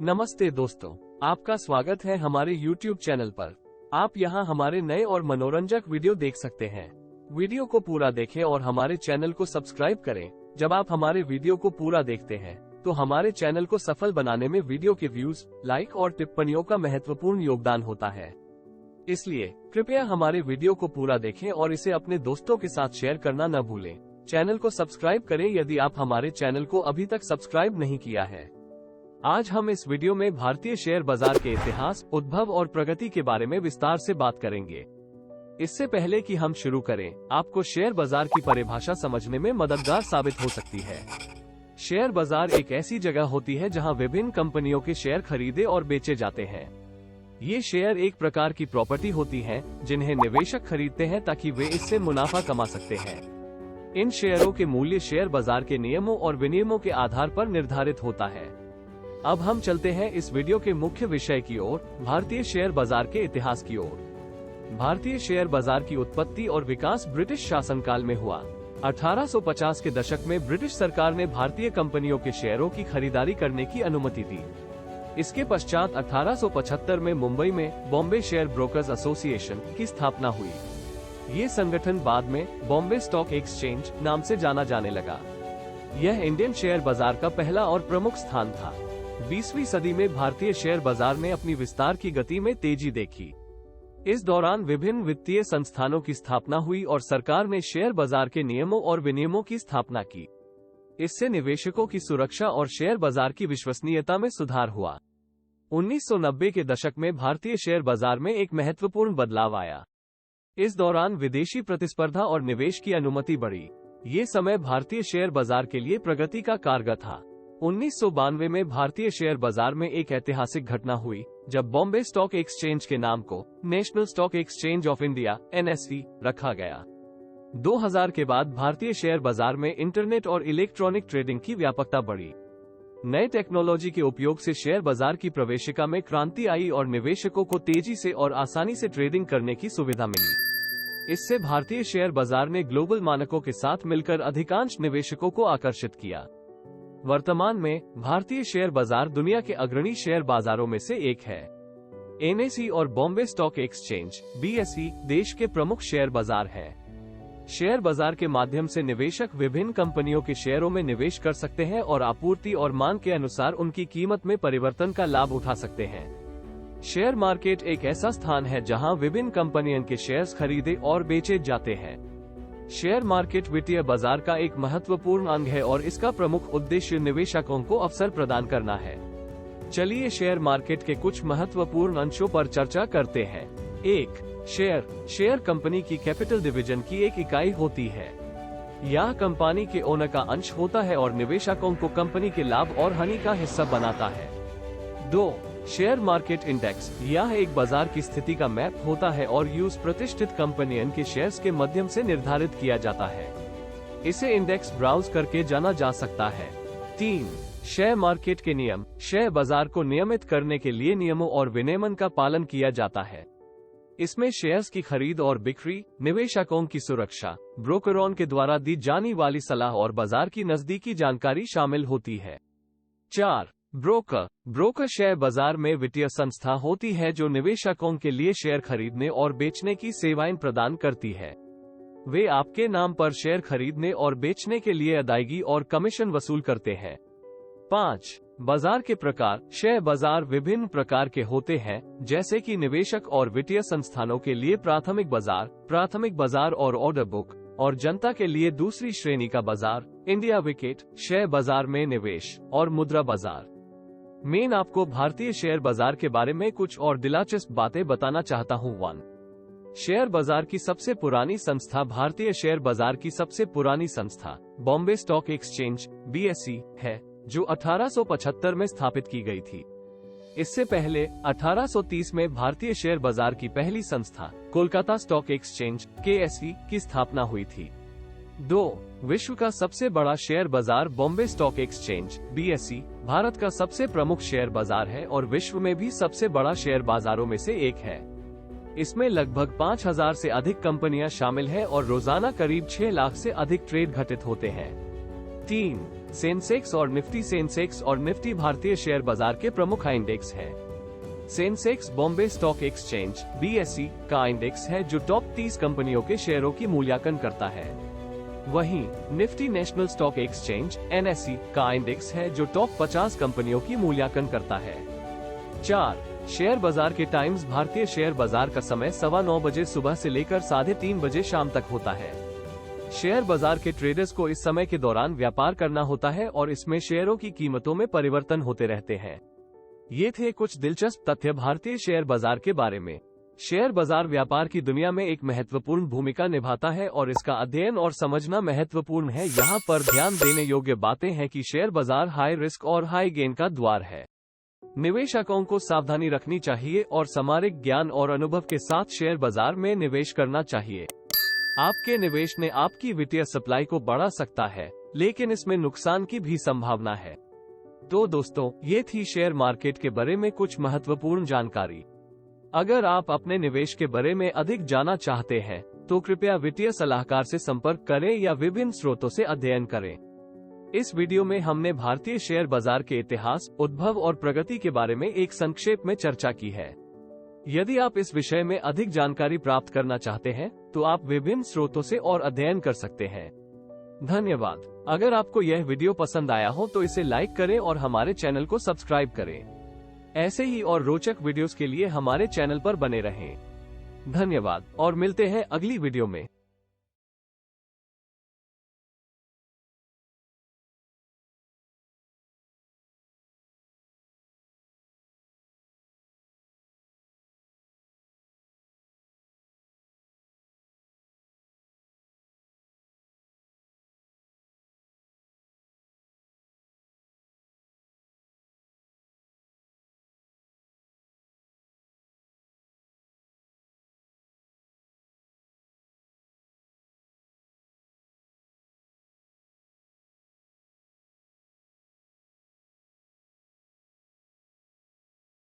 नमस्ते दोस्तों, आपका स्वागत है हमारे YouTube चैनल पर। आप यहां हमारे नए और मनोरंजक वीडियो देख सकते हैं। वीडियो को पूरा देखें और हमारे चैनल को सब्सक्राइब करें। जब आप हमारे वीडियो को पूरा देखते हैं तो हमारे चैनल को सफल बनाने में वीडियो के व्यूज, लाइक और टिप्पणियों का महत्वपूर्ण योगदान होता है। इसलिए कृपया हमारे वीडियो को पूरा देखें और इसे अपने दोस्तों के साथ शेयर करना न भूलें। चैनल को सब्सक्राइब करें यदि आप हमारे चैनल को अभी तक सब्सक्राइब नहीं किया है। आज हम इस वीडियो में भारतीय शेयर बाजार के इतिहास, उद्भव और प्रगति के बारे में विस्तार से बात करेंगे। इससे पहले कि हम शुरू करें, आपको शेयर बाजार की परिभाषा समझने में मददगार साबित हो सकती है। शेयर बाजार एक ऐसी जगह होती है जहां विभिन्न कंपनियों के शेयर खरीदे और बेचे जाते हैं। ये शेयर एक प्रकार की प्रॉपर्टी होती हैं, जिन्हें निवेशक खरीदते हैं ताकि वे इससे मुनाफा कमा सकते हैं। इन शेयरों के मूल्य शेयर बाजार के नियमों और विनियमों के आधार पर निर्धारित होता है। अब हम चलते हैं इस वीडियो के मुख्य विषय की ओर, भारतीय शेयर बाजार के इतिहास की ओर। भारतीय शेयर बाजार की उत्पत्ति और विकास ब्रिटिश शासनकाल में हुआ। 1850 के दशक में ब्रिटिश सरकार ने भारतीय कंपनियों के शेयरों की खरीदारी करने की अनुमति दी। इसके पश्चात 1875 में मुंबई में बॉम्बे शेयर ब्रोकर्स एसोसिएशन की स्थापना हुई। ये संगठन बाद में बॉम्बे स्टॉक एक्सचेंज नाम से जाना जाने लगा। यह इंडियन शेयर बाजार का पहला और प्रमुख स्थान था। 20वीं सदी में भारतीय शेयर बाजार ने अपनी विस्तार की गति में तेजी देखी। इस दौरान विभिन्न वित्तीय संस्थानों की स्थापना हुई और सरकार ने शेयर बाजार के नियमों और विनियमों की स्थापना की। इससे निवेशकों की सुरक्षा और शेयर बाजार की विश्वसनीयता में सुधार हुआ। 1990 के दशक में भारतीय शेयर बाजार में एक महत्वपूर्ण बदलाव आया। इस दौरान विदेशी प्रतिस्पर्धा और निवेश की अनुमति बढ़ी। ये समय भारतीय शेयर बाजार के लिए प्रगति का कारगर था। 1992 में भारतीय शेयर बाजार में एक ऐतिहासिक घटना हुई, जब बॉम्बे स्टॉक एक्सचेंज के नाम को national stock exchange of India (NSE) रखा गया। 2000 के बाद भारतीय शेयर बाजार में इंटरनेट और इलेक्ट्रॉनिक ट्रेडिंग की व्यापकता बढ़ी। नए टेक्नोलॉजी के उपयोग से शेयर बाजार की प्रवेशिका में क्रांति आई और निवेशकों को तेजी से और आसानी से ट्रेडिंग करने की सुविधा मिली। इससे भारतीय शेयर बाजार ने ग्लोबल मानकों के साथ मिलकर अधिकांश निवेशकों को आकर्षित किया। वर्तमान में भारतीय शेयर बाजार दुनिया के अग्रणी शेयर बाजारों में से एक है। NSE और बॉम्बे स्टॉक एक्सचेंज (BSE) देश के प्रमुख शेयर बाजार हैं। शेयर बाजार के माध्यम से निवेशक विभिन्न कंपनियों के शेयरों में निवेश कर सकते हैं और आपूर्ति और मांग के अनुसार उनकी कीमत में परिवर्तन का लाभ उठा सकते हैं। शेयर मार्केट एक ऐसा स्थान है जहां विभिन्न कंपनियों के शेयर्स खरीदे और बेचे जाते हैं। शेयर मार्केट वित्तीय बाजार का एक महत्वपूर्ण अंग है और इसका प्रमुख उद्देश्य निवेशकों को अवसर प्रदान करना है। चलिए शेयर मार्केट के कुछ महत्वपूर्ण अंशों पर चर्चा करते हैं। 1. शेयर कंपनी की कैपिटल डिवीजन की एक इकाई होती है। यह कंपनी के ओनर का अंश होता है और निवेशकों को कंपनी के लाभ और हानि का हिस्सा बनाता है। 2. शेयर मार्केट इंडेक्स, यह एक बाजार की स्थिति का मैप होता है और यूज प्रतिष्ठित कंपनियों के शेयर्स के माध्यम से निर्धारित किया जाता है। इसे इंडेक्स ब्राउज करके जाना जा सकता है। 3. शेयर मार्केट के नियम, शेयर बाजार को नियमित करने के लिए नियमों और विनियमन का पालन किया जाता है। इसमें शेयर्स की खरीद और बिक्री, निवेशकों की सुरक्षा, ब्रोकरों के द्वारा दी जाने वाली सलाह और बाजार की नजदीकी जानकारी शामिल होती है। 4. ब्रोकर शेयर बाजार में वित्तीय संस्था होती है जो निवेशकों के लिए शेयर खरीदने और बेचने की सेवाएं प्रदान करती है। वे आपके नाम पर शेयर खरीदने और बेचने के लिए अदायगी और कमीशन वसूल करते हैं। 5. बाजार के प्रकार, शेयर बाजार विभिन्न प्रकार के होते हैं, जैसे कि निवेशक और वित्तीय संस्थानों के लिए प्राथमिक बाजार और ऑर्डर बुक, और जनता के लिए दूसरी श्रेणी का बाजार, इंडिया विकेट, शेयर बाजार में निवेश और मुद्रा बाजार। मैं आपको भारतीय शेयर बाजार के बारे में कुछ और दिलचस्प बातें बताना चाहता हूँ। 1. शेयर बाजार की सबसे पुरानी संस्था भारतीय शेयर बाजार की सबसे पुरानी संस्था बॉम्बे स्टॉक एक्सचेंज (BSE) है, जो 1875 में स्थापित की गई थी। इससे पहले 1830 में भारतीय शेयर बाजार की पहली संस्था कोलकाता स्टॉक एक्सचेंज (KSE) की स्थापना हुई थी। 2. विश्व का सबसे बड़ा शेयर बाजार Bombay stock exchange (BSE) Bharat का सबसे प्रमुख शेयर बाजार है और विश्व में भी सबसे बड़ा शेयर बाजारों में से एक है। इसमें लगभग 5000 से अधिक कंपनियां शामिल हैं और रोजाना करीब 6 लाख से अधिक ट्रेड घटित होते हैं। 3. सेंसेक्स और निफ्टी। सेंसेक्स और निफ्टी भारतीय शेयर बाजार के प्रमुख इंडेक्स हैं। Sensex Bombay stock exchange (BSE) का इंडेक्स है जो टॉप 30 कंपनियों के शेयरों की मूल्यांकन करता है। वहीं Nifty national stock exchange (NSE) का इंडेक्स है जो टॉप 50 कंपनियों की मूल्यांकन करता है। 4. शेयर बाजार के टाइम्स। भारतीय शेयर बाजार का समय 9:15 बजे सुबह से लेकर 3:30 बजे शाम तक होता है। शेयर बाजार के ट्रेडर्स को इस समय के दौरान व्यापार करना होता है और इसमें शेयरों की कीमतों में परिवर्तन होते रहते हैं। ये थे कुछ दिलचस्प तथ्य भारतीय शेयर बाजार के बारे में। शेयर बाजार व्यापार की दुनिया में एक महत्वपूर्ण भूमिका निभाता है और इसका अध्ययन और समझना महत्वपूर्ण है। यहाँ पर ध्यान देने योग्य बातें हैं कि शेयर बाजार हाई रिस्क और हाई गेन का द्वार है। निवेशकों को सावधानी रखनी चाहिए और सामरिक ज्ञान और अनुभव के साथ शेयर बाजार में निवेश करना चाहिए। आपके निवेश ने आपकी वित्तीय सप्लाई को बढ़ा सकता है, लेकिन इसमें नुकसान की भी संभावना है। तो दोस्तों, ये थी शेयर मार्केट के बारे में कुछ महत्वपूर्ण जानकारी। अगर आप अपने निवेश के बारे में अधिक जानना चाहते हैं, तो कृपया वित्तीय सलाहकार से संपर्क करें या विभिन्न स्रोतों से अध्ययन करें। इस वीडियो में हमने भारतीय शेयर बाजार के इतिहास, उद्भव और प्रगति के बारे में एक संक्षेप में चर्चा की है। यदि आप इस विषय में अधिक जानकारी प्राप्त करना चाहते हैं, तो आप विभिन्न स्रोतों से और अध्ययन कर सकते हैं। धन्यवाद। अगर आपको यह वीडियो पसंद आया हो तो इसे लाइक करें और हमारे चैनल को सब्सक्राइब करें। ऐसे ही और रोचक वीडियोस के लिए हमारे चैनल पर बने रहें। धन्यवाद और मिलते हैं अगली वीडियो में।